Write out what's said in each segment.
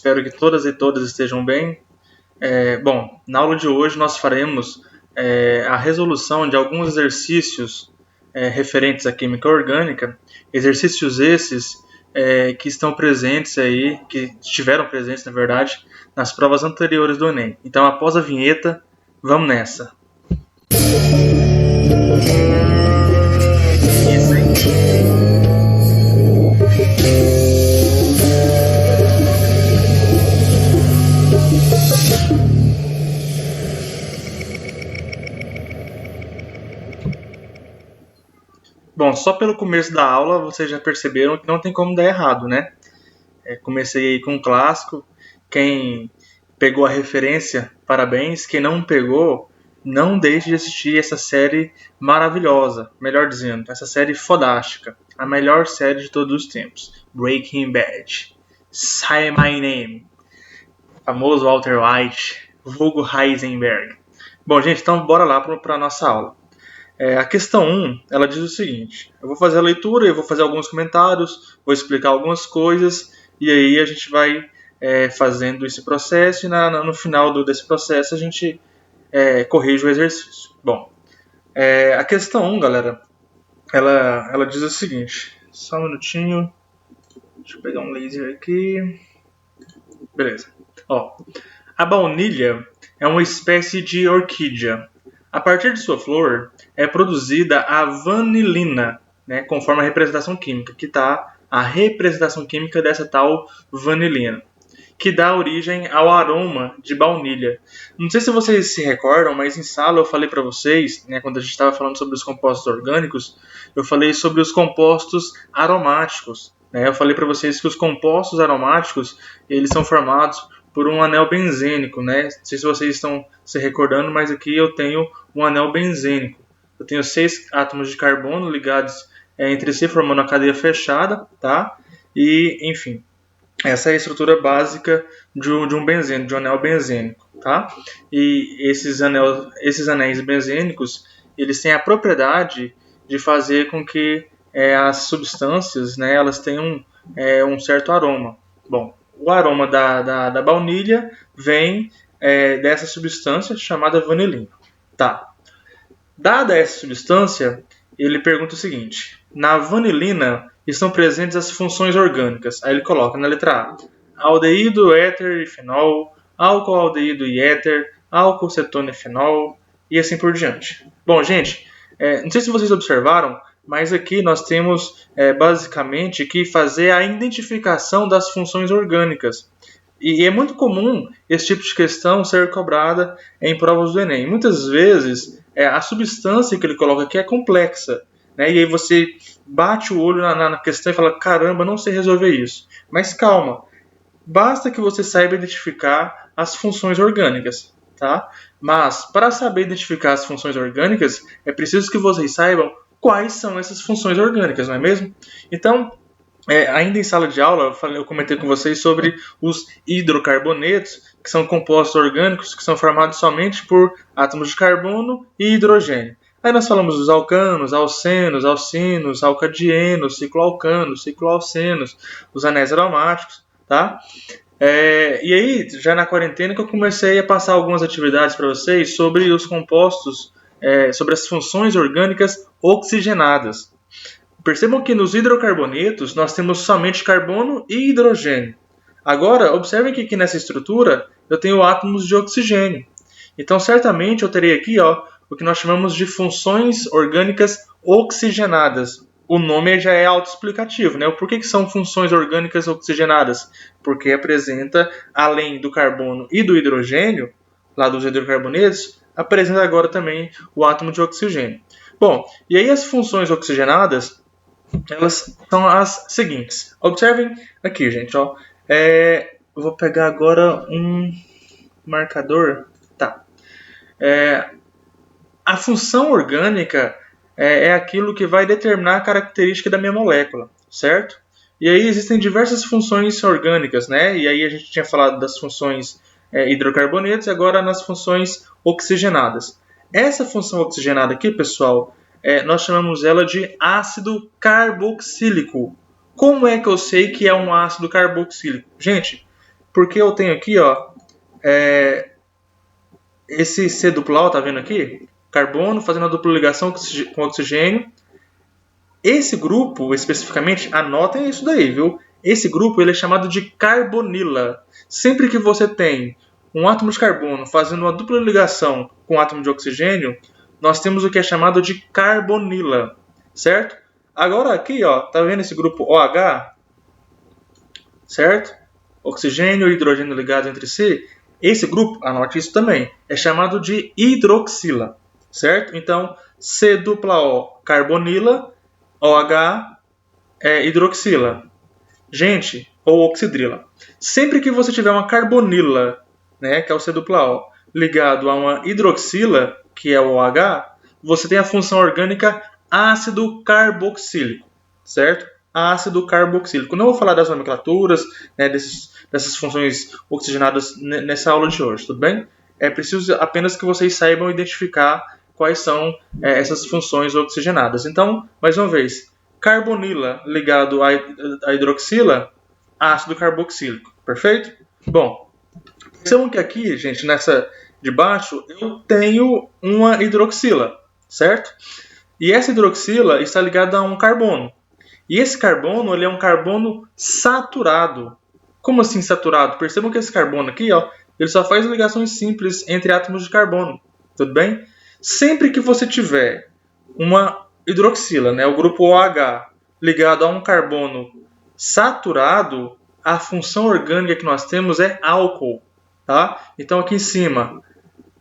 Espero que todas e todas estejam bem. Bom, na aula de hoje nós faremos a resolução de alguns exercícios referentes à química orgânica, exercícios esses que estão presentes aí, que estiveram presentes, na verdade, nas provas anteriores do Enem. Então, após a vinheta, vamos nessa. Isso aí. Bom, só pelo começo da aula vocês já perceberam que não tem como dar errado, né? Comecei aí com um clássico. Quem pegou a referência, parabéns. Quem não pegou, não deixe de assistir essa série maravilhosa. Melhor dizendo, essa série fodástica. A melhor série de todos os tempos. Breaking Bad. Say My Name. Famoso Walter White. Vulgo Heisenberg. Bom, gente, então bora lá para a nossa aula. A questão 1, ela diz o seguinte: eu vou fazer a leitura, eu vou fazer alguns comentários, vou explicar algumas coisas, e aí a gente vai fazendo esse processo, e no final desse processo a gente corrige o exercício. Bom, a questão 1, galera, ela diz o seguinte, só um minutinho, deixa eu pegar um laser aqui, beleza. Ó, a baunilha é uma espécie de orquídea. A partir de sua flor é produzida a vanilina, né, conforme a representação química, que está a representação química dessa tal vanilina, que dá origem ao aroma de baunilha. Não sei se vocês se recordam, mas em sala eu falei para vocês, né, quando a gente estava falando sobre os compostos orgânicos, eu falei sobre os compostos aromáticos. Né, eu falei para vocês que os compostos aromáticos eles são formados por um anel benzênico, né? Não sei se vocês estão se recordando, mas aqui eu tenho um anel benzênico. Eu tenho 6 átomos de carbono ligados entre si, formando uma cadeia fechada, tá? E, enfim, essa é a estrutura básica de um benzeno, de um anel benzênico, tá? E esses anéis benzênicos, eles têm a propriedade de fazer com que as substâncias, né, elas tenham um certo aroma. Bom, o aroma da baunilha vem dessa substância chamada vanilina. Tá. Dada essa substância, ele pergunta o seguinte: na vanilina estão presentes as funções orgânicas. Aí ele coloca na letra A: aldeído, éter e fenol, álcool, aldeído e éter, álcool, cetona e fenol, e assim por diante. Bom, gente, não sei se vocês observaram, mas aqui nós temos basicamente que fazer a identificação das funções orgânicas. E é muito comum esse tipo de questão ser cobrada em provas do Enem. Muitas vezes a substância que ele coloca aqui é complexa, né? E aí você bate o olho na questão e fala: caramba, não sei resolver isso. Mas calma, basta que você saiba identificar as funções orgânicas. Tá? Mas para saber identificar as funções orgânicas, é preciso que vocês saibam quais são essas funções orgânicas, não é mesmo? Então, ainda em sala de aula, eu comentei com vocês sobre os hidrocarbonetos, que são compostos orgânicos que são formados somente por átomos de carbono e hidrogênio. Aí nós falamos dos alcanos, alcenos, alcinos, alcadienos, cicloalcanos, cicloalcenos, os anéis aromáticos, tá? E aí, já na quarentena, que eu comecei a passar algumas atividades para vocês sobre os compostos, sobre as funções orgânicas oxigenadas. Percebam que nos hidrocarbonetos nós temos somente carbono e hidrogênio. Agora, observem que aqui nessa estrutura eu tenho átomos de oxigênio. Então, certamente eu terei aqui o que nós chamamos de funções orgânicas oxigenadas. O nome já é autoexplicativo, né? Por que são funções orgânicas oxigenadas? Porque apresenta, além do carbono e do hidrogênio, lá dos hidrocarbonetos, apresenta agora também o átomo de oxigênio. Bom, e aí as funções oxigenadas, elas são as seguintes. Observem aqui, gente. Ó. Vou pegar agora um marcador. Tá. A função orgânica é aquilo que vai determinar a característica da minha molécula, certo? E aí existem diversas funções orgânicas, né? E aí a gente tinha falado das funções hidrocarbonetos e agora nas funções oxigenadas. Essa função oxigenada aqui, pessoal, nós chamamos ela de ácido carboxílico. Como é que eu sei que é um ácido carboxílico? Gente, Porque eu tenho aqui, ó, esse C dupla O, tá vendo aqui? Carbono fazendo a dupla ligação com oxigênio. Esse grupo, especificamente, anotem isso daí, viu? Esse grupo ele é chamado de carbonila. Sempre que você tem um átomo de carbono fazendo uma dupla ligação com um átomo de oxigênio, nós temos o que é chamado de carbonila, certo? Agora aqui, ó, tá vendo esse grupo OH? Certo? Oxigênio e hidrogênio ligados entre si. Esse grupo, anote isso também, é chamado de hidroxila, certo? Então, C dupla O, carbonila, OH é hidroxila. Gente, ou oxidrila. Sempre que você tiver uma carbonila, né, que é o C dupla O, ligado a uma hidroxila, que é o OH, você tem a função orgânica ácido carboxílico, certo? Ácido carboxílico. Não vou falar das nomenclaturas, né, dessas funções oxigenadas nessa aula de hoje, tudo bem? É preciso apenas que vocês saibam identificar quais são essas funções oxigenadas. Então, mais uma vez, carbonila ligado à hidroxila, ácido carboxílico, perfeito? Bom, percebam que aqui, gente, nessa de baixo, eu tenho uma hidroxila, certo? E essa hidroxila está ligada a um carbono. E esse carbono, ele é um carbono saturado. Como assim saturado? Percebam que esse carbono aqui, ó, ele só faz ligações simples entre átomos de carbono, tudo bem? Sempre que você tiver uma hidroxila, né, o grupo OH, ligado a um carbono saturado, a função orgânica que nós temos é álcool, tá? Então aqui em cima,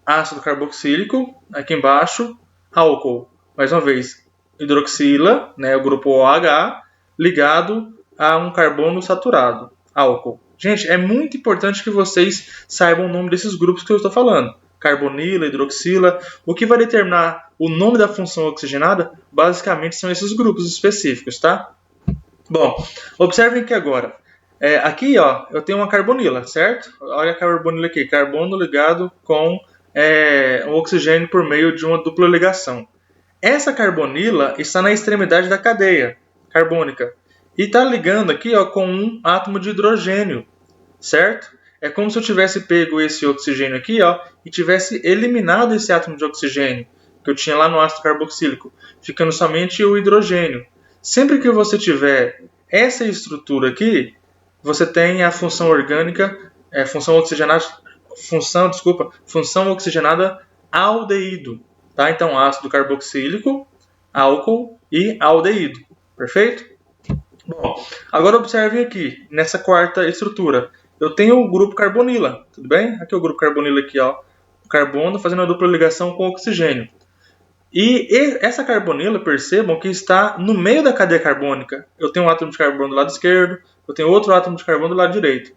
ácido carboxílico, aqui embaixo, álcool. Mais uma vez, hidroxila, né, o grupo OH, ligado a um carbono saturado, álcool. Gente, é muito importante que vocês saibam o nome desses grupos que eu estou falando. Carbonila, hidroxila. O que vai determinar o nome da função oxigenada, basicamente, são esses grupos específicos, tá? Bom, observem que agora, aqui, ó, eu tenho uma carbonila, certo? Olha a carbonila aqui, carbono ligado com o oxigênio por meio de uma dupla ligação. Essa carbonila está na extremidade da cadeia carbônica e está ligando aqui, ó, com um átomo de hidrogênio, certo? É como se eu tivesse pego esse oxigênio aqui, ó, e tivesse eliminado esse átomo de oxigênio que eu tinha lá no ácido carboxílico, ficando somente o hidrogênio. Sempre que você tiver essa estrutura aqui, você tem a função orgânica, função oxigenada aldeído. Tá? Então, ácido carboxílico, álcool e aldeído. Perfeito? Bom, agora observem aqui, nessa quarta estrutura. Eu tenho o grupo carbonila, tudo bem? Aqui é o grupo carbonila aqui, ó. O carbono fazendo a dupla ligação com o oxigênio. E essa carbonila, percebam que está no meio da cadeia carbônica. Eu tenho um átomo de carbono do lado esquerdo, eu tenho outro átomo de carbono do lado direito.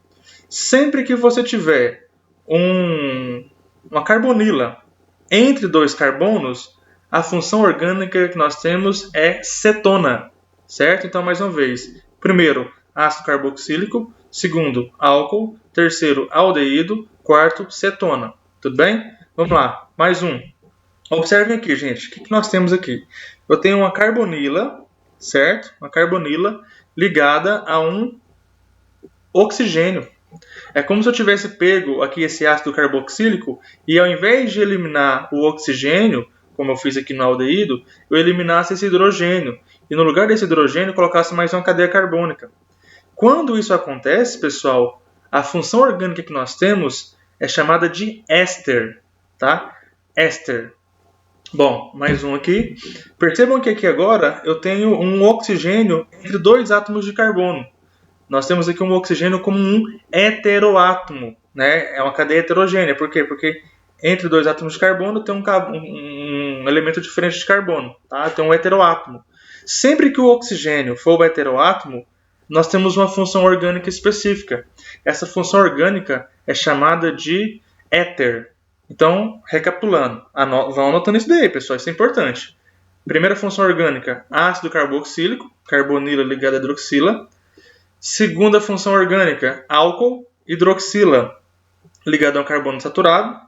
Sempre que você tiver uma carbonila entre dois carbonos, a função orgânica que nós temos é cetona, certo? Então, mais uma vez, primeiro, ácido carboxílico, segundo, álcool, terceiro, aldeído, quarto, cetona. Tudo bem? Vamos lá, mais um. Observem aqui, gente, o que nós temos aqui? Eu tenho uma carbonila, certo? Uma carbonila ligada a um oxigênio. É como se eu tivesse pego aqui esse ácido carboxílico e ao invés de eliminar o oxigênio, como eu fiz aqui no aldeído, eu eliminasse esse hidrogênio. E no lugar desse hidrogênio, colocasse mais uma cadeia carbônica. Quando isso acontece, pessoal, a função orgânica que nós temos é chamada de éster, tá? Éster. Bom, mais um aqui. Percebam que aqui agora eu tenho um oxigênio entre dois átomos de carbono. Nós temos aqui um oxigênio como um heteroátomo, né? É uma cadeia heterogênea. Por quê? Porque entre dois átomos de carbono tem um elemento diferente de carbono, tá? Tem um heteroátomo. Sempre que o oxigênio for um heteroátomo, nós temos uma função orgânica específica. Essa função orgânica é chamada de éter. Então, recapitulando, vão anotando isso daí, pessoal, isso é importante. Primeira função orgânica, ácido carboxílico, carbonila ligada a hidroxila. Segunda função orgânica, álcool, hidroxila ligado a um carbono saturado.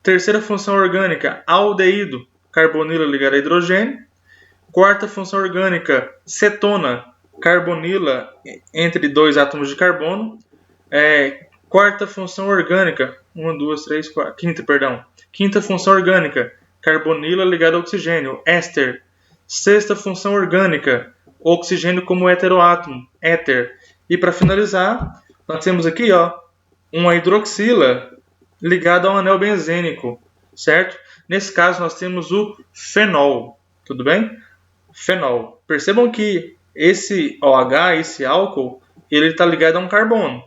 Terceira função orgânica, aldeído, carbonila ligada a hidrogênio. Quarta função orgânica, cetona, carbonila entre dois átomos de carbono. Quarta função orgânica, 1, 2, 3, 4, quinta, perdão. Quinta função orgânica, carbonila ligada ao oxigênio, éster. Sexta função orgânica, oxigênio como heteroátomo, éter. E para finalizar, nós temos aqui uma hidroxila ligada ao anel benzênico, certo? Nesse caso nós temos o fenol, tudo bem? Fenol. Percebam que esse OH, esse álcool, ele está ligado a um carbono.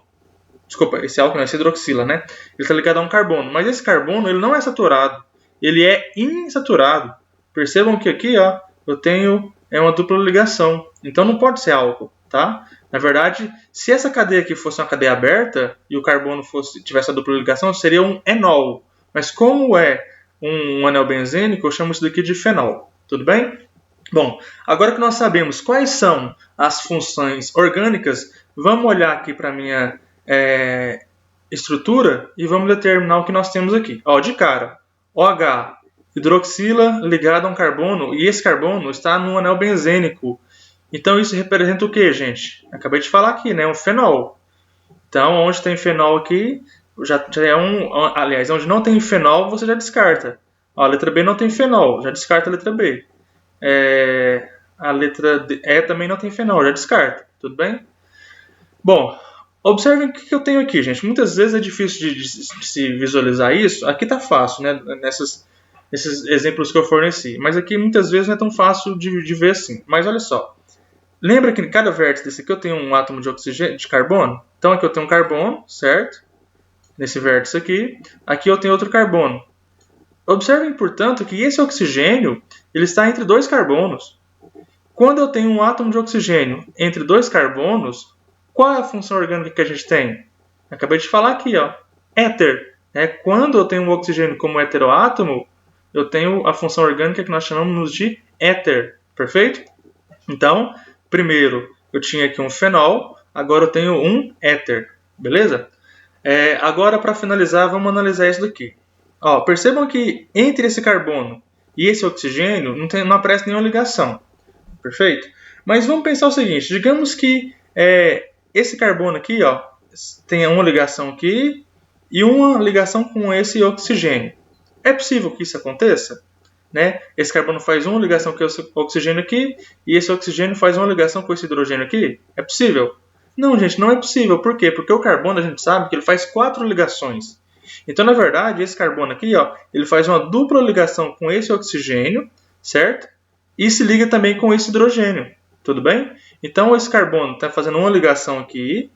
Desculpa, esse álcool não, essa hidroxila, né? Ele está ligado a um carbono, mas esse carbono ele não é saturado, ele é insaturado. Percebam que aqui, eu tenho uma dupla ligação, então não pode ser álcool, tá? Na verdade, se essa cadeia aqui fosse uma cadeia aberta e o carbono tivesse a dupla ligação, seria um enol. Mas como é um anel benzênico, eu chamo isso daqui de fenol, tudo bem? Bom, agora que nós sabemos quais são as funções orgânicas, vamos olhar aqui para a minha estrutura e vamos determinar o que nós temos aqui. De cara, OH, hidroxila ligada a um carbono, e esse carbono está no anel benzênico. Então isso representa o que, gente? Acabei de falar aqui, né? Um fenol. Então, onde tem fenol aqui, já é aliás, onde não tem fenol, você já descarta. A letra B não tem fenol, já descarta a letra B. A letra E também não tem fenol, já descarta. Tudo bem? Bom, observem o que eu tenho aqui, gente. Muitas vezes é difícil de se visualizar isso. Aqui está fácil, né? Nesses exemplos que eu forneci. Mas aqui muitas vezes não é tão fácil de ver assim. Mas olha só. Lembra que em cada vértice desse aqui eu tenho um átomo de oxigênio, de carbono? Então aqui eu tenho um carbono, certo? Nesse vértice aqui. Aqui eu tenho outro carbono. Observem, portanto, que esse oxigênio ele está entre dois carbonos. Quando eu tenho um átomo de oxigênio entre dois carbonos, qual é a função orgânica que a gente tem? Acabei de falar aqui, éter. Quando eu tenho um oxigênio como heteroátomo, eu tenho a função orgânica que nós chamamos de éter. Perfeito? Então, primeiro eu tinha aqui um fenol, agora eu tenho um éter. Beleza? Agora, para finalizar, vamos analisar isso daqui. Percebam que entre esse carbono e esse oxigênio não aparece nenhuma ligação. Perfeito? Mas vamos pensar o seguinte, digamos que esse carbono aqui tenha uma ligação aqui e uma ligação com esse oxigênio. É possível que isso aconteça? Né? Esse carbono faz uma ligação com esse oxigênio aqui e esse oxigênio faz uma ligação com esse hidrogênio aqui? É possível? Não, gente, não é possível. Por quê? Porque o carbono a gente sabe que ele faz 4 ligações. Então, na verdade, esse carbono aqui, ele faz uma dupla ligação com esse oxigênio, certo? E se liga também com esse hidrogênio, tudo bem? Então, esse carbono está fazendo uma ligação aqui,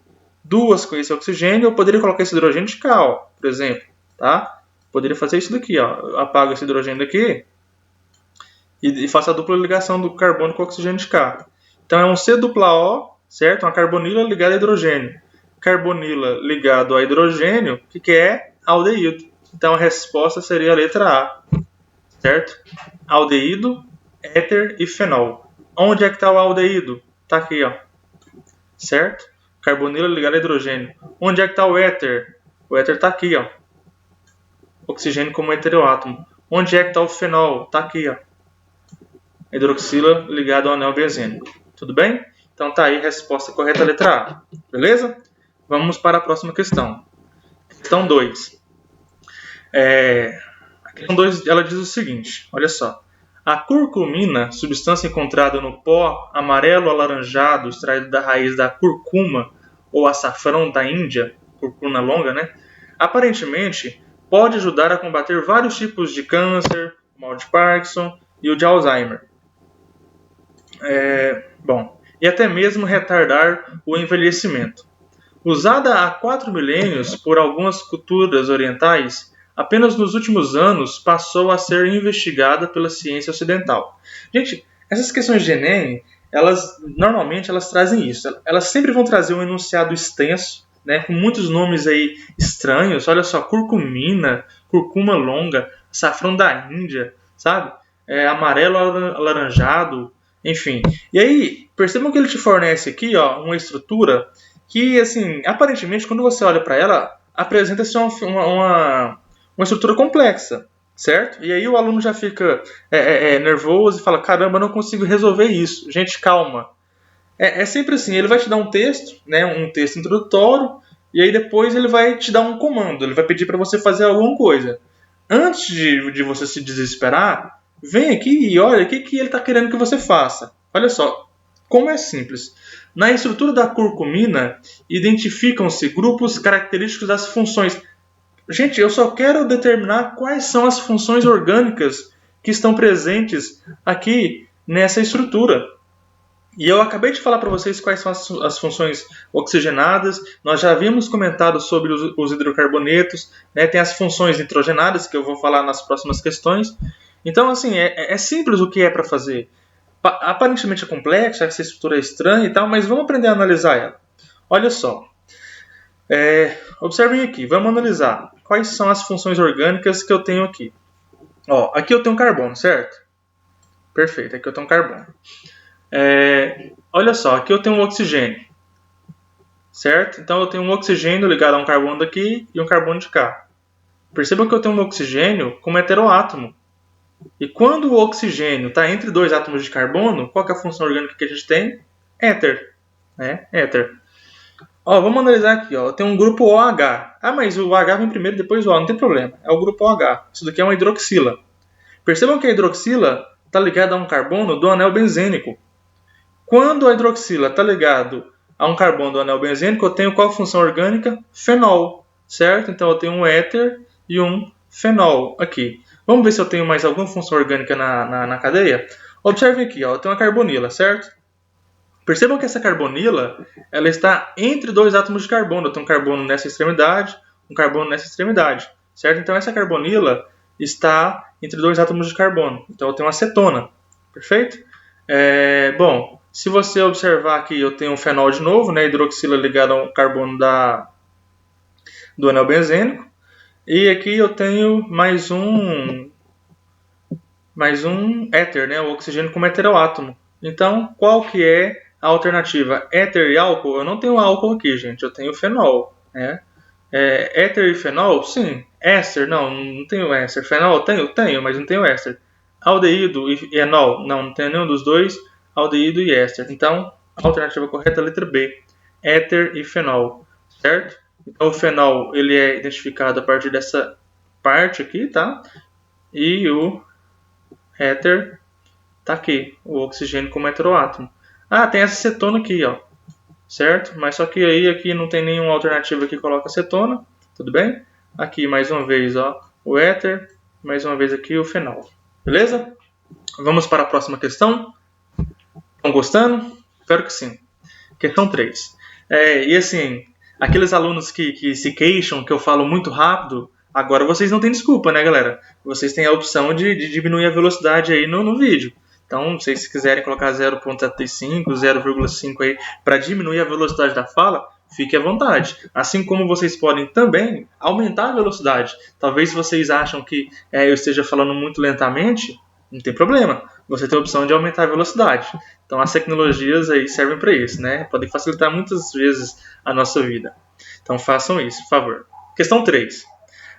duas com esse oxigênio, eu poderia colocar esse hidrogênio de cá, por exemplo, tá? Poderia fazer isso daqui, apago esse hidrogênio daqui e faço a dupla ligação do carbono com o oxigênio de cá. Então, é um C-O, certo? Uma carbonila ligada a hidrogênio. Carbonila ligado a hidrogênio, o que é? Aldeído. Então, a resposta seria a letra A, certo? Aldeído, éter e fenol. Onde é que está o aldeído? Está aqui, certo? Carbonila ligada a hidrogênio. Onde é que está o éter? O éter está aqui, Oxigênio como heteroátomo. Onde é que está o fenol? Está aqui, Hidroxila ligada ao anel benzênico. Tudo bem? Então tá aí a resposta correta, a letra A. Beleza? Vamos para a próxima questão. Questão 2. A questão 2 ela diz o seguinte, olha só. A curcumina, substância encontrada no pó amarelo alaranjado extraído da raiz da curcuma ou açafrão da Índia, curcuma longa, né? Aparentemente pode ajudar a combater vários tipos de câncer, o mal de Parkinson e o de Alzheimer. E até mesmo retardar o envelhecimento. Usada há 4 milênios por algumas culturas orientais, apenas nos últimos anos passou a ser investigada pela ciência ocidental. Gente, essas questões de Enem, normalmente elas trazem isso. Elas sempre vão trazer um enunciado extenso, né, com muitos nomes aí estranhos. Olha só, curcumina, curcuma longa, açafrão da Índia, sabe? Amarelo alaranjado, enfim. E aí, percebam que ele te fornece aqui uma estrutura que, assim, aparentemente, quando você olha para ela, apresenta-se uma estrutura complexa, certo? E aí o aluno já fica nervoso e fala, caramba, não consigo resolver isso. Gente, calma. É sempre assim, ele vai te dar um texto, né, um texto introdutório, e aí depois ele vai te dar um comando, ele vai pedir para você fazer alguma coisa. Antes de você se desesperar, vem aqui e olha o que ele está querendo que você faça. Olha só, como é simples. Na estrutura da curcumina, identificam-se grupos característicos das funções. Gente, eu só quero determinar quais são as funções orgânicas que estão presentes aqui nessa estrutura. E eu acabei de falar para vocês quais são as funções oxigenadas. Nós já havíamos comentado sobre os hidrocarbonetos, né? Tem as funções nitrogenadas, que eu vou falar nas próximas questões. Então, assim, é simples o que é para fazer. Aparentemente é complexa, essa estrutura é estranha e tal, mas vamos aprender a analisar ela. Olha só. Observem aqui, vamos analisar quais são as funções orgânicas que eu tenho aqui. Ó, aqui eu tenho carbono, certo? Perfeito, aqui eu tenho carbono. Olha só, aqui eu tenho um oxigênio, certo? Então eu tenho um oxigênio ligado a um carbono daqui e um carbono de cá. Percebam que eu tenho um oxigênio como heteroátomo. E quando o oxigênio está entre dois átomos de carbono, qual que é a função orgânica que a gente tem? Éter, né? Éter. Ó, vamos analisar aqui, ó. Eu tenho um grupo OH. Ah, mas o H vem primeiro, depois o O, não tem problema. É o grupo OH. Isso daqui é uma hidroxila. Percebam que a hidroxila está ligada a um carbono do anel benzênico. Quando a hidroxila está ligada a um carbono do anel benzênico, eu tenho qual função orgânica? Fenol, certo? Então eu tenho um éter e um fenol aqui. Vamos ver se eu tenho mais alguma função orgânica na cadeia? Observem aqui, ó, eu tenho uma carbonila, certo? Percebam que essa carbonila ela está entre dois átomos de carbono. Eu tenho um carbono nessa extremidade, um carbono nessa extremidade, certo? Então essa carbonila está entre dois átomos de carbono. Então eu tenho uma acetona, perfeito? Bom, se você observar aqui, eu tenho um fenol de novo, né? Hidroxila ligada ao carbono do anel benzênico. E aqui eu tenho mais um éter, né? O oxigênio como heteroátomo. Então, qual que é a alternativa? Éter e álcool? Eu não tenho álcool aqui, gente. Eu tenho fenol, né? Éter e fenol? Sim. Éster? Não tenho éster. Fenol? Tenho, mas não tenho éster. Aldeído e enol? Não tenho nenhum dos dois. Aldeído e éster. Então, a alternativa correta é a letra B. Éter e fenol, certo? Então, o fenol ele é identificado a partir dessa parte aqui, tá? E o éter tá aqui, o oxigênio como heteroátomo. Ah, tem essa cetona aqui, ó, certo? Mas só que aí aqui não tem nenhuma alternativa que coloca acetona, tudo bem? Aqui mais uma vez, ó, o éter, mais uma vez aqui o fenol, beleza? Vamos para a próxima questão. Estão gostando? Espero que sim. Questão 3. E assim, aqueles alunos que se queixam que eu falo muito rápido, agora vocês não têm desculpa, né, galera? Vocês têm a opção de diminuir a velocidade aí no vídeo. Então, se vocês quiserem colocar 0.75, 0,5 aí para diminuir a velocidade da fala, fique à vontade. Assim como vocês podem também aumentar a velocidade. Talvez se vocês acham que eu esteja falando muito lentamente, não tem problema. Você tem a opção de aumentar a velocidade. Então, as tecnologias aí servem para isso, né? Podem facilitar muitas vezes a nossa vida. Então, façam isso, por favor. Questão 3.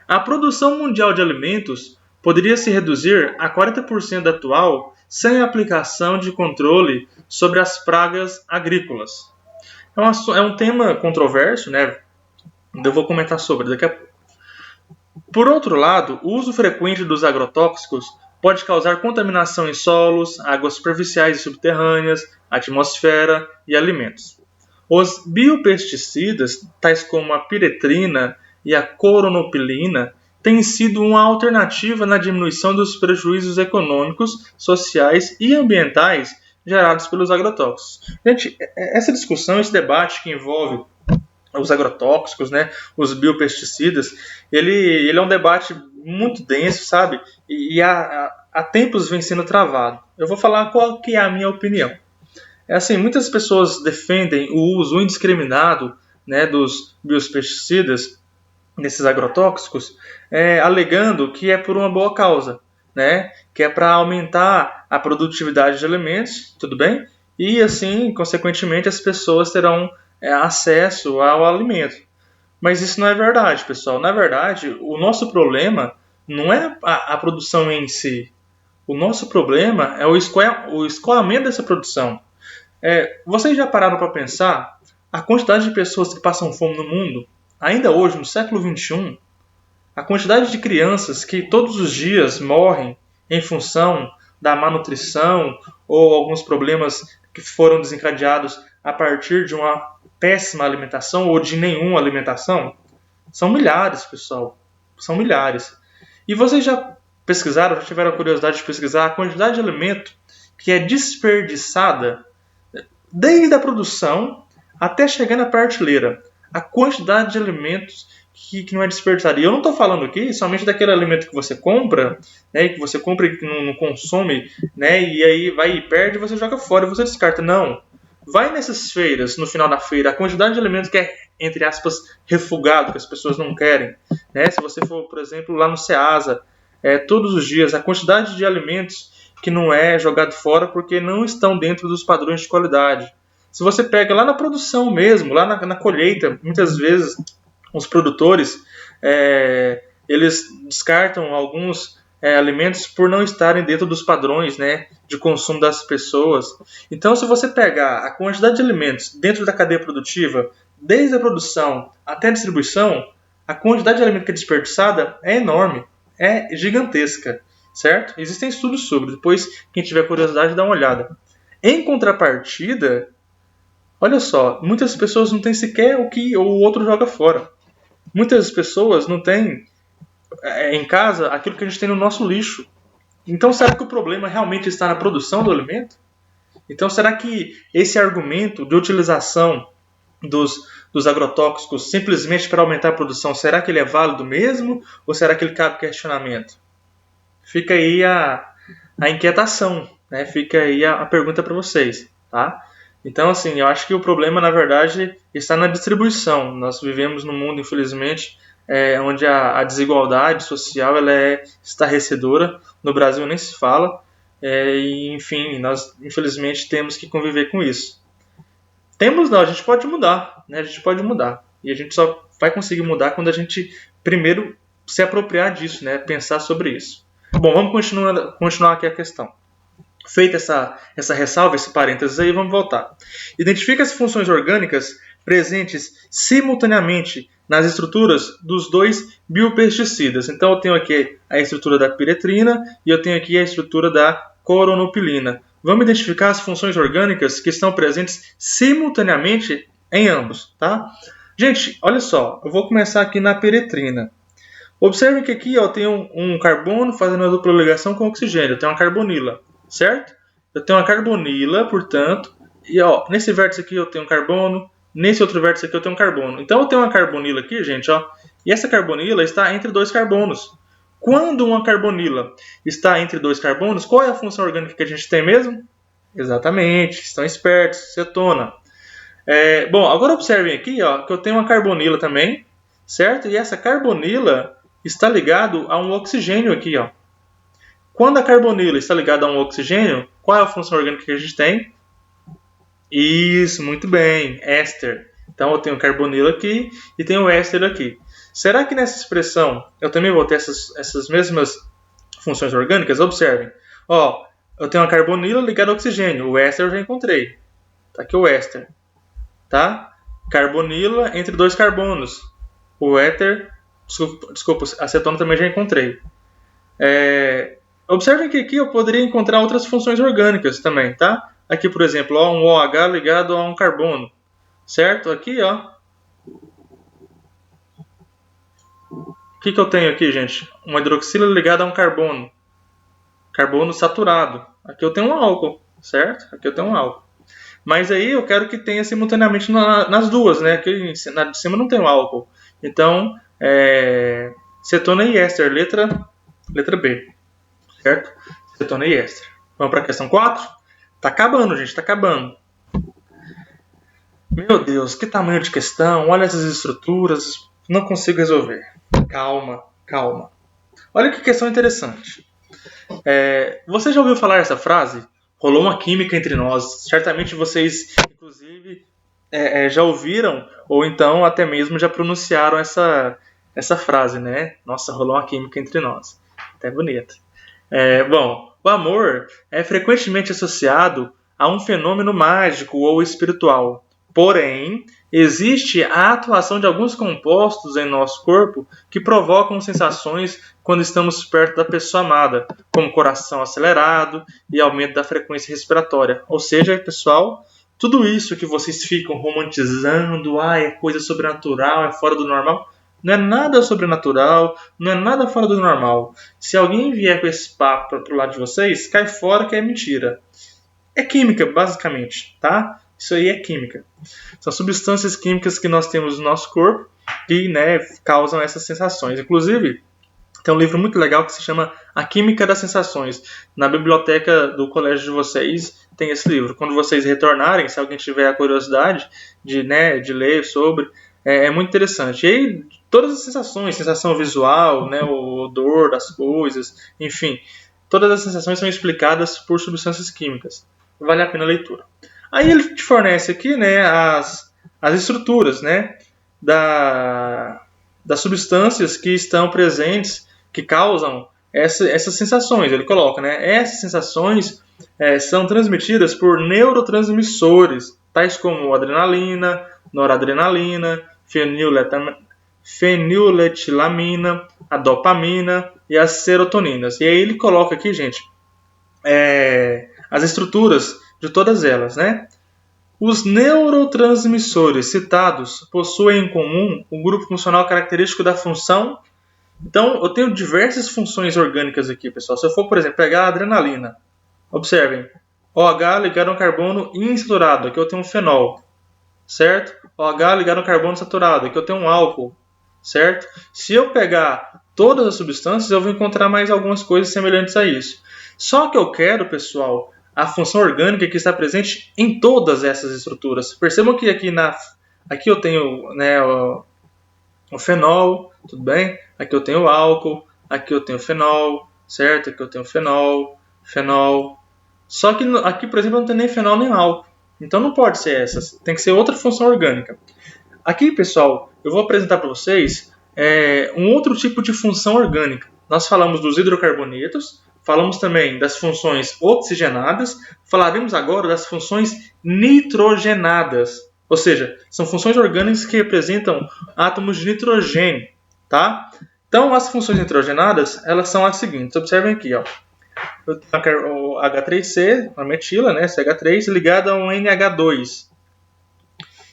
A produção mundial de alimentos poderia se reduzir a 40% da atual sem a aplicação de controle sobre as pragas agrícolas. É um tema controverso, né? Eu vou comentar sobre daqui a pouco. Por outro lado, o uso frequente dos agrotóxicos pode causar contaminação em solos, águas superficiais e subterrâneas, atmosfera e alimentos. Os biopesticidas, tais como a piretrina e a coronopilina, têm sido uma alternativa na diminuição dos prejuízos econômicos, sociais e ambientais gerados pelos agrotóxicos. Gente, essa discussão, esse debate que envolve os agrotóxicos, né, os biopesticidas, ele é um debate muito denso, sabe? E há tempos vem sendo travado. Eu vou falar qual que é a minha opinião. Assim, muitas pessoas defendem o uso indiscriminado, né, dos biopesticidas, nesses agrotóxicos, alegando que é por uma boa causa, né, que é para aumentar a produtividade de alimentos, tudo bem? E assim, consequentemente, as pessoas terão acesso ao alimento. Mas isso não é verdade, pessoal. Na verdade, o nosso problema não é a produção em si. O nosso problema é o escoamento dessa produção. Vocês já pararam para pensar a quantidade de pessoas que passam fome no mundo? ainda hoje, no século XXI, a quantidade de crianças que todos os dias morrem em função da má nutrição ou alguns problemas que foram desencadeados a partir de uma péssima alimentação ou de nenhuma alimentação, são milhares, pessoal. São milhares. E vocês já pesquisaram, já tiveram a curiosidade de pesquisar a quantidade de alimento que é desperdiçada desde a produção até chegar na prateleira? A quantidade de alimentos que não é desperdiçado. E eu não estou falando aqui somente daquele alimento que você compra, né, que você compra e que não consome, né, e aí vai e perde, você joga fora e você descarta. Não. Vai nessas feiras, no final da feira, a quantidade de alimentos que é, entre aspas, refugado, que as pessoas não querem. Né? Se você for, por exemplo, lá no Ceasa, todos os dias, a quantidade de alimentos que não é jogado fora porque não estão dentro dos padrões de qualidade. Se você pega lá na produção mesmo, lá na colheita, muitas vezes os produtores eles descartam alguns alimentos por não estarem dentro dos padrões, né, de consumo das pessoas. Então, se você pegar a quantidade de alimentos dentro da cadeia produtiva, desde a produção até a distribuição, a quantidade de alimento que é desperdiçada é enorme, é gigantesca, certo? Existem estudos sobre, depois quem tiver curiosidade dá uma olhada. Em contrapartida, olha só, muitas pessoas não têm sequer o que o outro joga fora. Muitas pessoas não têm em casa aquilo que a gente tem no nosso lixo. Então, será que o problema realmente está na produção do alimento? Então, será que esse argumento de utilização dos agrotóxicos simplesmente para aumentar a produção, será que ele é válido mesmo? Ou será que ele cabe questionamento? Fica aí a inquietação, né? Fica aí a pergunta para vocês, tá? Então, assim, eu acho que o problema, na verdade, está na distribuição. Nós vivemos num mundo, infelizmente, onde a desigualdade social ela é estarrecedora. No Brasil nem se fala. E, enfim, nós, infelizmente, temos que conviver com isso. Temos não, a gente pode mudar, né? A gente pode mudar. E a gente só vai conseguir mudar quando a gente, primeiro, se apropriar disso, né? Pensar sobre isso. Bom, vamos continuar aqui a questão. Feita essa ressalva, esse parênteses aí, vamos voltar. Identifica as funções orgânicas presentes simultaneamente nas estruturas dos dois biopesticidas. Então eu tenho aqui a estrutura da piretrina e eu tenho aqui a estrutura da coronopilina. Vamos identificar as funções orgânicas que estão presentes simultaneamente em ambos, tá? Gente, olha só, eu vou começar aqui na piretrina. Observe que aqui eu tenho um carbono fazendo a dupla ligação com oxigênio, eu tenho uma carbonila. Certo? Eu tenho uma carbonila, portanto, e nesse vértice aqui eu tenho um carbono, nesse outro vértice aqui eu tenho um carbono. Então eu tenho uma carbonila aqui, gente, e essa carbonila está entre dois carbonos. Quando uma carbonila está entre dois carbonos, qual é a função orgânica que a gente tem mesmo? Exatamente, estão espertos, cetona. Bom, agora observem aqui que eu tenho uma carbonila também, certo? E essa carbonila está ligada a um oxigênio aqui, Quando a carbonila está ligada a um oxigênio, qual é a função orgânica que a gente tem? Isso, muito bem, éster. Então eu tenho carbonila aqui e tenho éster aqui. Será que nessa expressão eu também vou ter essas mesmas funções orgânicas? Observem. Eu tenho uma carbonila ligada ao oxigênio. O éster eu já encontrei. Está aqui o éster. Tá? Carbonila entre dois carbonos. O éter, desculpa, acetona também já encontrei. Observem que aqui eu poderia encontrar outras funções orgânicas também, tá? Aqui, por exemplo, um OH ligado a um carbono, certo? Aqui, o que eu tenho aqui, gente? Uma hidroxila ligada a um carbono, carbono saturado. Aqui eu tenho um álcool, certo? Aqui eu tenho um álcool. Mas aí eu quero que tenha simultaneamente nas duas, né? Aqui na de cima não tem um álcool. Então, cetona e éster, letra B. Certo? Cetona e éster. Vamos para a questão 4? Tá acabando, gente, tá acabando. Meu Deus, que tamanho de questão. Olha essas estruturas. Não consigo resolver. Calma. Olha que questão interessante. Você já ouviu falar essa frase? Rolou uma química entre nós. Certamente vocês, inclusive, já ouviram ou então até mesmo já pronunciaram essa frase, né? Nossa, rolou uma química entre nós. Até bonita. Bom, o amor é frequentemente associado a um fenômeno mágico ou espiritual. Porém, existe a atuação de alguns compostos em nosso corpo que provocam sensações quando estamos perto da pessoa amada, como coração acelerado e aumento da frequência respiratória. Ou seja, pessoal, tudo isso que vocês ficam romantizando, é coisa sobrenatural, é fora do normal, não é nada sobrenatural, não é nada fora do normal. Se alguém vier com esse papo pro lado de vocês, cai fora que é mentira. É química, basicamente, tá? Isso aí é química. São substâncias químicas que nós temos no nosso corpo que, né, causam essas sensações. Inclusive, tem um livro muito legal que se chama A Química das Sensações. Na biblioteca do colégio de vocês tem esse livro. Quando vocês retornarem, se alguém tiver a curiosidade de ler sobre, é muito interessante. E aí, todas as sensações, sensação visual, né, o odor das coisas, enfim, todas as sensações são explicadas por substâncias químicas. Vale a pena a leitura. Aí ele te fornece aqui, né, as estruturas, né, das substâncias que estão presentes, que causam essas sensações. Ele coloca, né, essas sensações são transmitidas por neurotransmissores, tais como adrenalina, noradrenalina, feniletilamina, a dopamina e as serotoninas. E aí ele coloca aqui, gente, as estruturas de todas elas, né? Os neurotransmissores citados possuem em comum um grupo funcional característico da função. Então, eu tenho diversas funções orgânicas aqui, pessoal. Se eu for, por exemplo, pegar a adrenalina, observem, OH ligado a um carbono insaturado, aqui eu tenho um fenol, certo? OH ligado a um carbono saturado, aqui eu tenho um álcool, certo? Se eu pegar todas as substâncias, eu vou encontrar mais algumas coisas semelhantes a isso. Só que eu quero, pessoal, a função orgânica que está presente em todas essas estruturas. Percebam que aqui eu tenho, né, o fenol, tudo bem? Aqui eu tenho o álcool, aqui eu tenho o fenol, certo? Aqui eu tenho fenol. Só que aqui, por exemplo, não tem nem fenol nem álcool. Então não pode ser essa, tem que ser outra função orgânica. Aqui, pessoal, eu vou apresentar para vocês um outro tipo de função orgânica. Nós falamos dos hidrocarbonetos, falamos também das funções oxigenadas, falaremos agora das funções nitrogenadas. Ou seja, são funções orgânicas que representam átomos de nitrogênio, tá? Então, as funções nitrogenadas, elas são as seguintes. Observem aqui, ó. Eu tenho o H3C, a metila, né, CH3, ligada a um NH2.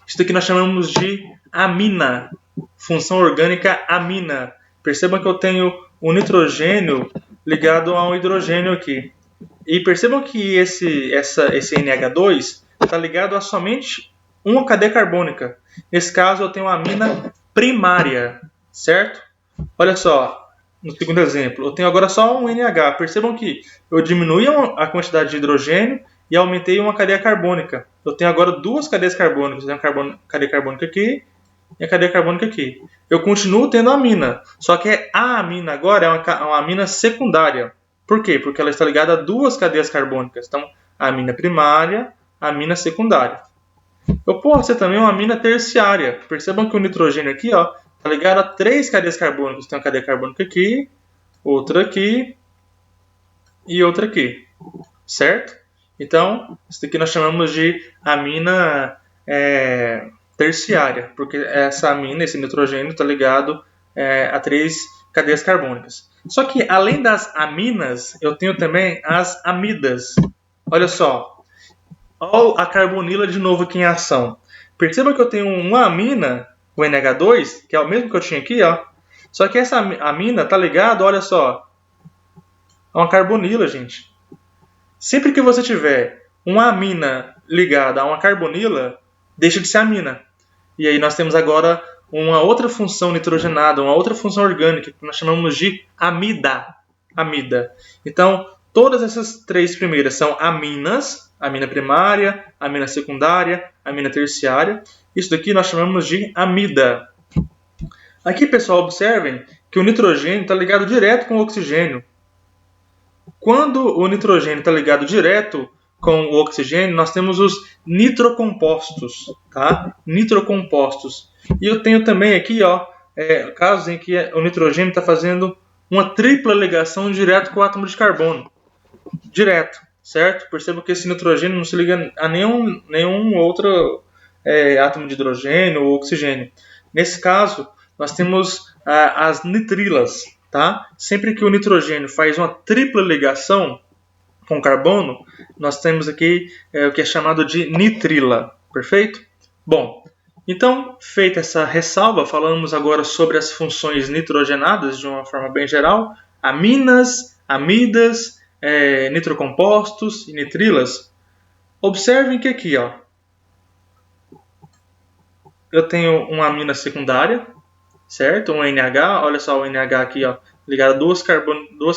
Isso aqui nós chamamos de amina, função orgânica amina. Percebam que eu tenho o nitrogênio ligado a um hidrogênio aqui. E percebam que esse NH2 está ligado a somente uma cadeia carbônica. Nesse caso, eu tenho uma amina primária, certo? Olha só, no segundo exemplo, eu tenho agora só um NH. Percebam que eu diminui a quantidade de hidrogênio e aumentei uma cadeia carbônica. Eu tenho agora duas cadeias carbônicas. Eu tenho a cadeia carbônica aqui e a cadeia carbônica aqui. Eu continuo tendo a amina, só que a amina agora é uma amina secundária. Por quê? Porque ela está ligada a duas cadeias carbônicas. Então, a amina primária, a amina secundária. Eu posso ter também uma amina terciária. Percebam que o nitrogênio aqui está ligado a três cadeias carbônicas. Tem uma cadeia carbônica aqui, outra aqui e outra aqui. Certo? Então, isso aqui nós chamamos de amina terciária, porque essa amina, esse nitrogênio, está ligado a três cadeias carbônicas. Só que, além das aminas, eu tenho também as amidas. Olha só. Olha a carbonila de novo aqui em ação. Perceba que eu tenho uma amina, o NH2, que é o mesmo que eu tinha aqui, ó. Só que essa amina está ligada, olha só, a uma carbonila, gente. Sempre que você tiver uma amina ligada a uma carbonila, deixa de ser amina. E aí nós temos agora uma outra função nitrogenada, uma outra função orgânica, que nós chamamos de amida. Então, todas essas três primeiras são aminas, amina primária, amina secundária, amina terciária. Isso daqui nós chamamos de amida. Aqui, pessoal, observem que o nitrogênio está ligado direto com o oxigênio. Quando o nitrogênio está ligado direto com o oxigênio, nós temos os nitrocompostos, tá? Nitrocompostos. E eu tenho também aqui, casos em que o nitrogênio está fazendo uma tripla ligação direto com o átomo de carbono. Direto, certo? Perceba que esse nitrogênio não se liga a nenhum outro átomo de hidrogênio ou oxigênio. Nesse caso, nós temos as nitrilas, tá? Sempre que o nitrogênio faz uma tripla ligação com carbono, nós temos aqui o que é chamado de nitrila, perfeito? Bom, então, feita essa ressalva, falamos agora sobre as funções nitrogenadas de uma forma bem geral, aminas, amidas, nitrocompostos e nitrilas. Observem que aqui, ó, eu tenho uma amina secundária, certo? Um NH, olha só o NH aqui, ó, ligado a duas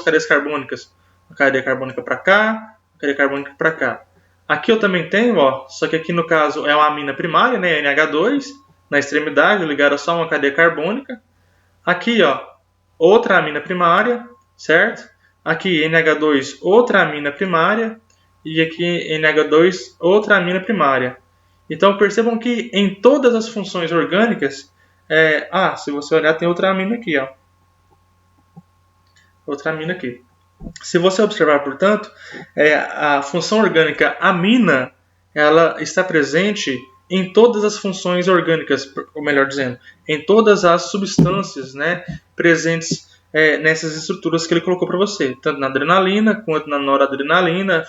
cadeias carbônicas. Uma cadeia carbônica para cá, uma cadeia carbônica para cá. Aqui eu também tenho, ó, só que aqui no caso é uma amina primária, né, NH2, na extremidade, ligada só a uma cadeia carbônica. Aqui, ó, outra amina primária, certo? Aqui NH2, outra amina primária. E aqui NH2, outra amina primária. Então percebam que em todas as funções orgânicas, se você olhar tem outra amina aqui, ó. Outra amina aqui. Se você observar, portanto, a função orgânica amina, ela está presente em todas as funções orgânicas, ou melhor dizendo, em todas as substâncias, né, presentes nessas estruturas que ele colocou para você, tanto na adrenalina quanto na noradrenalina,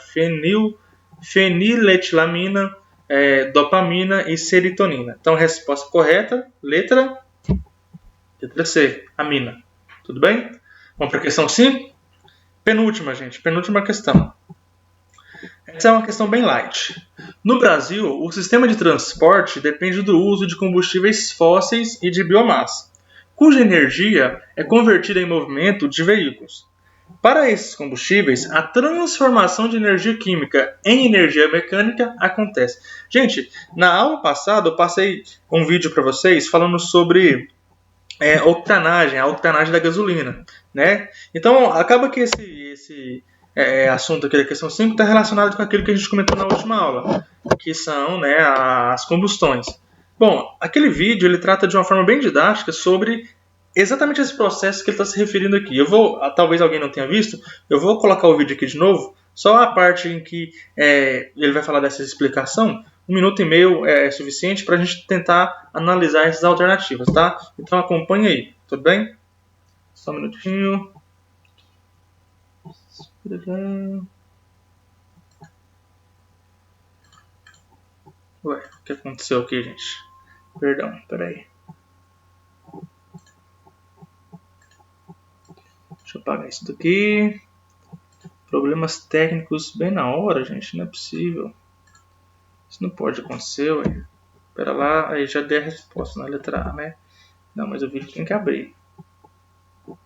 feniletilamina, dopamina e serotonina. Então, resposta correta, letra C, amina. Tudo bem? Vamos para a questão 5? Penúltima, gente. Penúltima questão. Essa é uma questão bem light. No Brasil, o sistema de transporte depende do uso de combustíveis fósseis e de biomassa, cuja energia é convertida em movimento de veículos. Para esses combustíveis, a transformação de energia química em energia mecânica acontece. Gente, na aula passada eu passei um vídeo para vocês falando sobre octanagem, a octanagem da gasolina, né? Então, acaba que esse assunto aqui da questão 5 está relacionado com aquilo que a gente comentou na última aula, que são, né, as combustões. Bom, aquele vídeo ele trata de uma forma bem didática sobre exatamente esse processo que ele está se referindo aqui. Talvez alguém não tenha visto, eu vou colocar o vídeo aqui de novo, só a parte em que ele vai falar dessa explicação. 1 minuto e meio é suficiente para a gente tentar analisar essas alternativas, tá? Então acompanhe aí, tudo bem? Só um minutinho. Ué, o que aconteceu aqui, gente? Perdão, peraí. Deixa eu apagar isso daqui. Problemas técnicos bem na hora, gente, não é possível. Isso não pode acontecer, ué. Pera lá, aí já dei a resposta na letra A, né? Não, mas o vídeo tem que abrir. O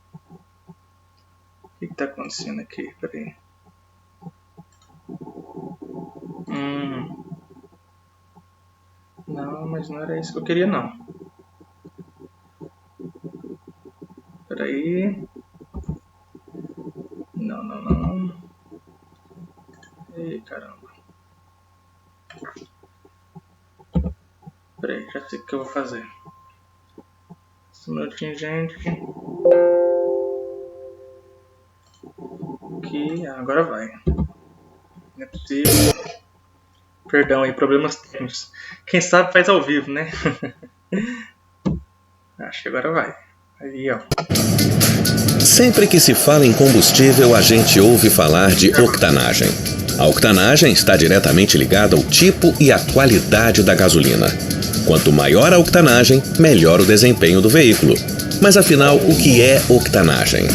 que está acontecendo aqui? Pera aí. Não, mas não era isso que eu queria, não. Pera aí. Não. Ei, caramba. Peraí, já sei o que eu vou fazer. Só um minutinho, gente. Aqui, agora vai. Não é possível. Perdão aí, problemas técnicos. Quem sabe faz ao vivo, né? Acho que agora vai. Aí, ó. Sempre que se fala em combustível, a gente ouve falar de octanagem. A octanagem está diretamente ligada ao tipo e à qualidade da gasolina. Quanto maior a octanagem, melhor o desempenho do veículo. Mas afinal, o que é octanagem?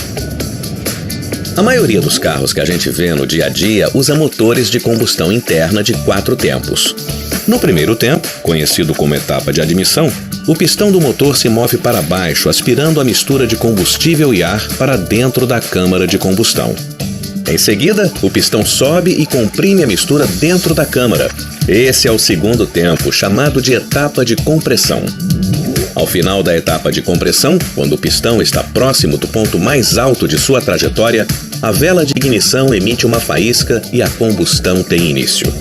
A maioria dos carros que a gente vê no dia a dia usa motores de combustão interna de 4 tempos. No primeiro tempo, conhecido como etapa de admissão, o pistão do motor se move para baixo, aspirando a mistura de combustível e ar para dentro da câmara de combustão. Em seguida, o pistão sobe e comprime a mistura dentro da câmara. Esse é o segundo tempo, chamado de etapa de compressão. Ao final da etapa de compressão, quando o pistão está próximo do ponto mais alto de sua trajetória, a vela de ignição emite uma faísca e a combustão tem início.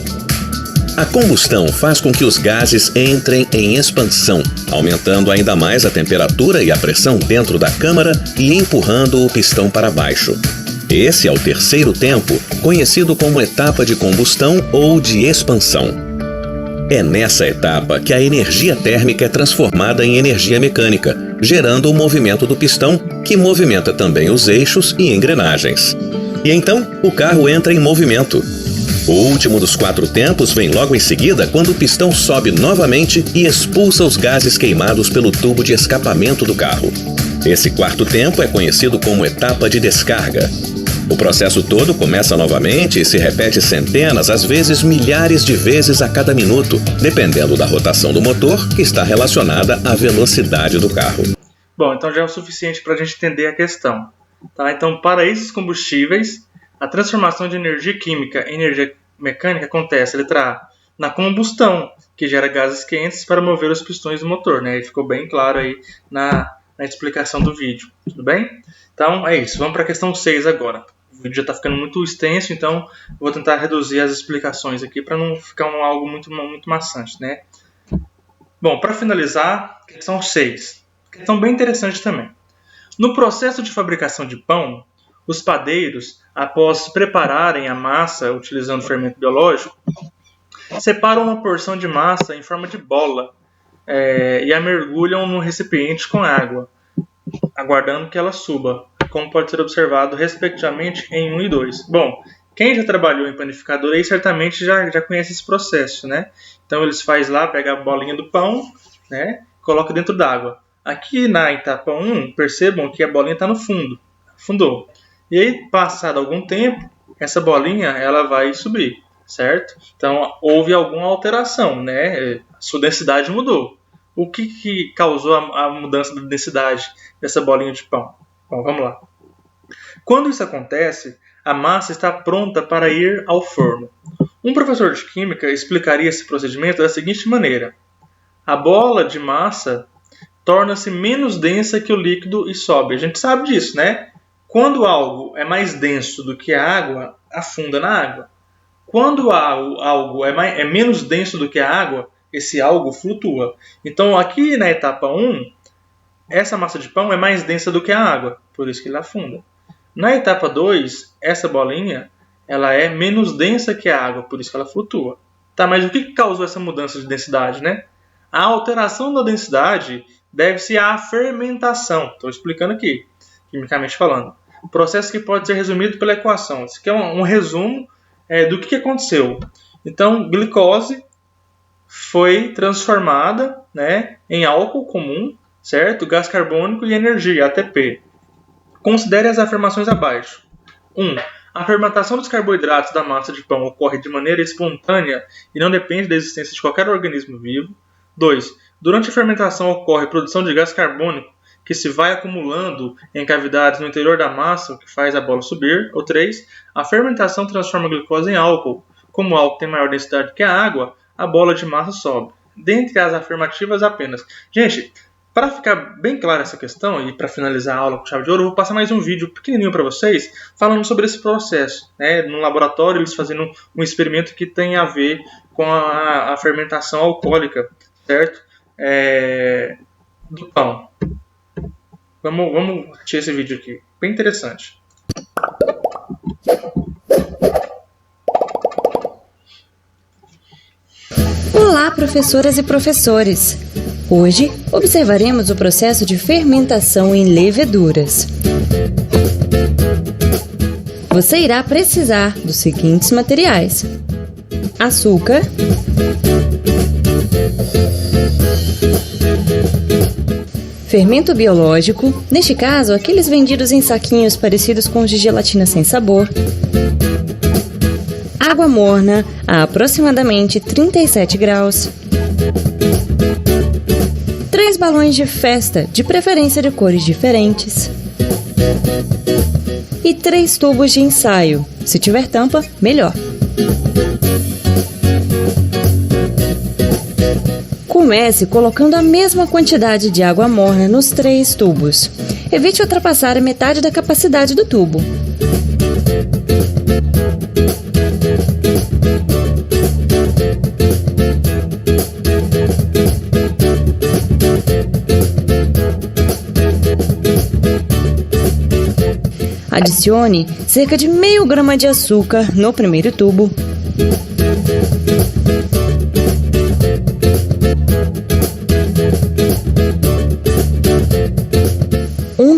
A combustão faz com que os gases entrem em expansão, aumentando ainda mais a temperatura e a pressão dentro da câmara e empurrando o pistão para baixo. Esse é o terceiro tempo, conhecido como etapa de combustão ou de expansão. É nessa etapa que a energia térmica é transformada em energia mecânica, gerando o movimento do pistão, que movimenta também os eixos e engrenagens. E então, o carro entra em movimento. O último dos 4 tempos vem logo em seguida, quando o pistão sobe novamente e expulsa os gases queimados pelo tubo de escapamento do carro. Esse 4º tempo é conhecido como etapa de descarga. O processo todo começa novamente e se repete centenas, às vezes milhares de vezes a cada minuto, dependendo da rotação do motor, que está relacionada à velocidade do carro. Bom, então já é o suficiente para a gente entender a questão. Tá? Então, para esses combustíveis, a transformação de energia química em energia mecânica acontece, letra A, na combustão, que gera gases quentes para mover os pistões do motor. Né? E ficou bem claro aí na explicação do vídeo. Tudo bem? Então, é isso. Vamos para a questão 6 agora. O vídeo já está ficando muito extenso, então vou tentar reduzir as explicações aqui para não ficar algo muito maçante, né? Bom, para finalizar, questão 6. Questão bem interessante também. No processo de fabricação de pão, os padeiros, após prepararem a massa utilizando fermento biológico, separam uma porção de massa em forma de bola e a mergulham num recipiente com água, aguardando que ela suba, como pode ser observado respectivamente em 1 e 2. Bom, quem já trabalhou em panificador aí certamente já conhece esse processo, né? Então eles fazem lá, pega a bolinha do pão, né? Coloca dentro d'água. Aqui na etapa 1, percebam que a bolinha está no fundo, afundou. E aí, passado algum tempo, essa bolinha ela vai subir, certo? Então houve alguma alteração, né? A sua densidade mudou. O que causou a mudança da densidade dessa bolinha de pão? Bom, vamos lá. Quando isso acontece, a massa está pronta para ir ao forno. Um professor de química explicaria esse procedimento da seguinte maneira. A bola de massa torna-se menos densa que o líquido e sobe. A gente sabe disso, né? Quando algo é mais denso do que a água, afunda na água. Quando algo é menos denso do que a água, esse algo flutua. Então, aqui na etapa 1, essa massa de pão é mais densa do que a água, por isso que ela afunda. Na etapa 2, essa bolinha ela é menos densa que a água, por isso que ela flutua. Tá, mas o que causou essa mudança de densidade, né? A alteração da densidade deve-se à fermentação. Estou explicando aqui, quimicamente falando. Um processo que pode ser resumido pela equação. Isso aqui é um resumo do que aconteceu. Então, glicose foi transformada, né, em álcool comum, certo? Gás carbônico e energia, ATP. Considere as afirmações abaixo. 1. A fermentação dos carboidratos da massa de pão ocorre de maneira espontânea e não depende da existência de qualquer organismo vivo. 2. Durante a fermentação ocorre a produção de gás carbônico que se vai acumulando em cavidades no interior da massa, o que faz a bola subir. Ou 3. A fermentação transforma a glicose em álcool. Como o álcool tem maior densidade que a água, a bola de massa sobe. Dentre as afirmativas apenas. Gente, para ficar bem clara essa questão e para finalizar a aula com chave de ouro, eu vou passar mais um vídeo pequenininho para vocês falando sobre esse processo. Né? No laboratório, eles fazendo um experimento que tem a ver com a fermentação alcoólica, certo? Do pão. Vamos assistir esse vídeo aqui. Bem interessante. Olá, professoras e professores! Hoje observaremos o processo de fermentação em leveduras. Você irá precisar dos seguintes materiais: açúcar, fermento biológico, neste caso aqueles vendidos em saquinhos parecidos com os de gelatina sem sabor, água morna a aproximadamente 37 graus, 3 balões de festa, de preferência de cores diferentes, e 3 tubos de ensaio. Se tiver tampa, melhor. Comece colocando a mesma quantidade de água morna nos 3 tubos. Evite ultrapassar a metade da capacidade do tubo. Adicione cerca de meio grama de açúcar no primeiro tubo.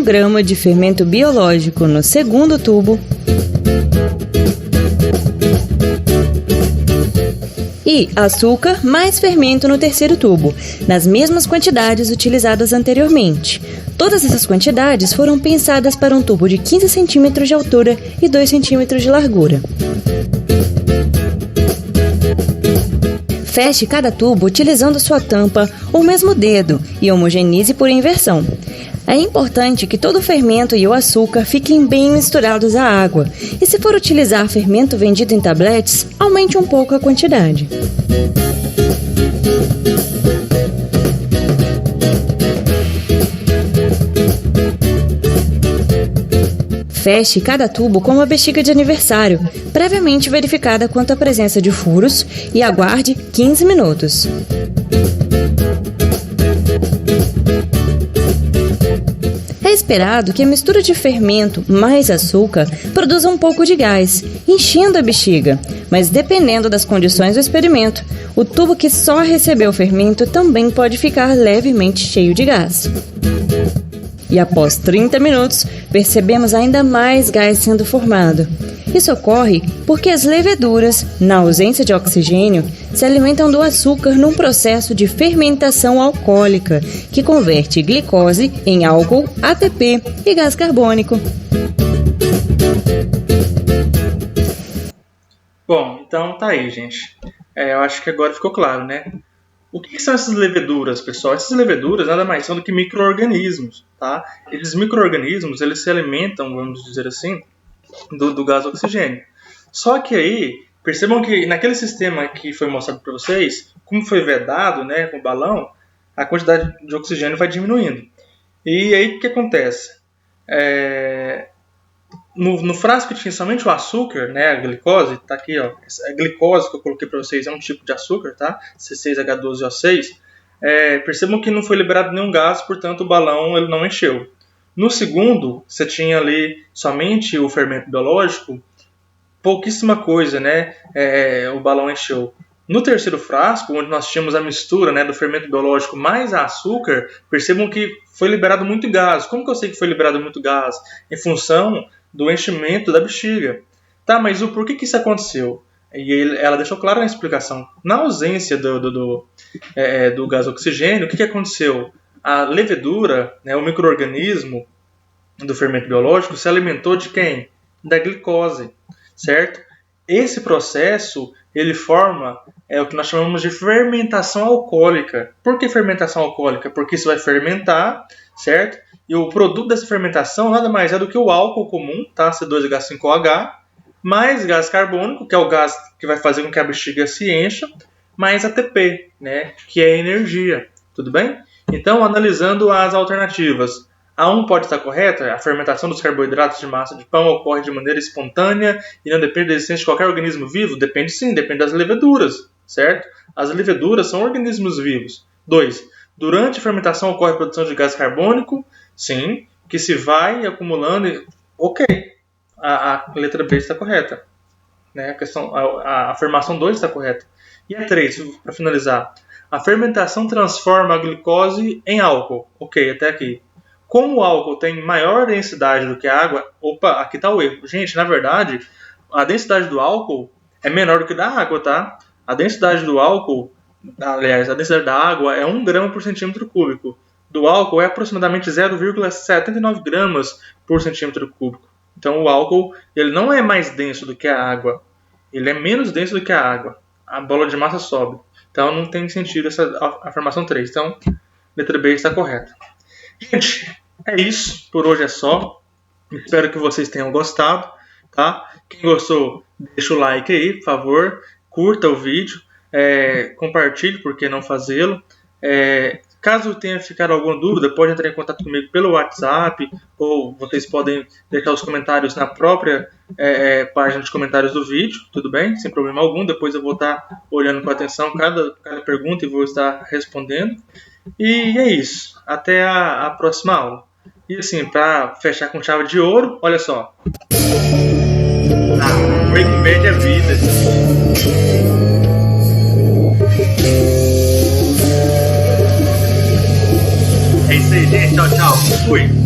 1 grama de fermento biológico no segundo tubo e açúcar mais fermento no terceiro tubo, nas mesmas quantidades utilizadas anteriormente. Todas essas quantidades foram pensadas para um tubo de 15 cm de altura e 2 cm de largura. Feche cada tubo utilizando sua tampa ou mesmo dedo e homogeneize por inversão. É importante que todo o fermento e o açúcar fiquem bem misturados à água, e se for utilizar fermento vendido em tabletes, aumente um pouco a quantidade. Feche cada tubo com uma bexiga de aniversário, previamente verificada quanto à presença de furos, e aguarde 15 minutos. É esperado que a mistura de fermento mais açúcar produza um pouco de gás, enchendo a bexiga, mas dependendo das condições do experimento, o tubo que só recebeu o fermento também pode ficar levemente cheio de gás. E após 30 minutos, percebemos ainda mais gás sendo formado. Isso ocorre porque as leveduras, na ausência de oxigênio, se alimentam do açúcar num processo de fermentação alcoólica, que converte glicose em álcool, ATP e gás carbônico. Bom, então tá aí, gente. Eu acho que agora ficou claro, né? O que são essas leveduras, pessoal? Essas leveduras nada mais são do que micro-organismos, tá? Esses micro-organismos, eles se alimentam, vamos dizer assim, do gás oxigênio. Só que aí, percebam que naquele sistema que foi mostrado para vocês, como foi vedado, né, com o balão, a quantidade de oxigênio vai diminuindo. E aí o que acontece? No frasco tinha somente o açúcar, né, a glicose, tá aqui, ó, a glicose que eu coloquei para vocês é um tipo de açúcar, tá? C6H12O6. Percebam que não foi liberado nenhum gás, portanto o balão ele não encheu. No segundo, você tinha ali somente o fermento biológico, pouquíssima coisa, né? O balão encheu. No terceiro frasco, onde nós tínhamos a mistura, né, do fermento biológico mais açúcar, percebam que foi liberado muito gás. Como que eu sei que foi liberado muito gás? Em função do enchimento da bexiga. Tá, mas o porquê que isso aconteceu? E ela deixou claro na explicação. Na ausência do gás oxigênio, o que aconteceu? A levedura, né, o micro-organismo do fermento biológico, se alimentou de quem? Da glicose, certo? Esse processo, ele forma o que nós chamamos de fermentação alcoólica. Por que fermentação alcoólica? Porque isso vai fermentar, certo? E o produto dessa fermentação nada mais é do que o álcool comum, tá? C2H5OH, mais gás carbônico, que é o gás que vai fazer com que a bexiga se encha, mais ATP, né? Que é energia, tudo bem? Então, analisando as alternativas, a 1 pode estar correta, a fermentação dos carboidratos de massa de pão ocorre de maneira espontânea e não depende da existência de qualquer organismo vivo? Depende sim, depende das leveduras, certo? As leveduras são organismos vivos. 2. Durante a fermentação ocorre a produção de gás carbônico? Sim, que se vai acumulando. Ok, a letra B está correta. Né? A afirmação 2 está correta. E a 3, para finalizar. A fermentação transforma a glicose em álcool. Ok, até aqui. Como o álcool tem maior densidade do que a água... Opa, aqui está o erro. Gente, na verdade, a densidade do álcool é menor do que da água, tá? A densidade do álcool... Aliás, a densidade da água é 1 grama por centímetro cúbico. Do álcool é aproximadamente 0,79 gramas por centímetro cúbico. Então o álcool ele não é mais denso do que a água. Ele é menos denso do que a água. A bola de massa sobe. Então não tem sentido essa afirmação 3. Então, letra B está correta. Gente, é isso. Por hoje é só. Espero que vocês tenham gostado. Tá? Quem gostou, deixa o like aí, por favor. Curta o vídeo. Compartilhe, por que não fazê-lo. Caso tenha ficado alguma dúvida, pode entrar em contato comigo pelo WhatsApp, ou vocês podem deixar os comentários na própria página de comentários do vídeo, tudo bem? Sem problema algum. Depois eu vou estar olhando com atenção cada pergunta e vou estar respondendo. E é isso. Até a próxima aula. E assim, para fechar com chave de ouro, olha só. Breaking Bad é vida. É isso aí, gente. Tchau, tchau. Fui.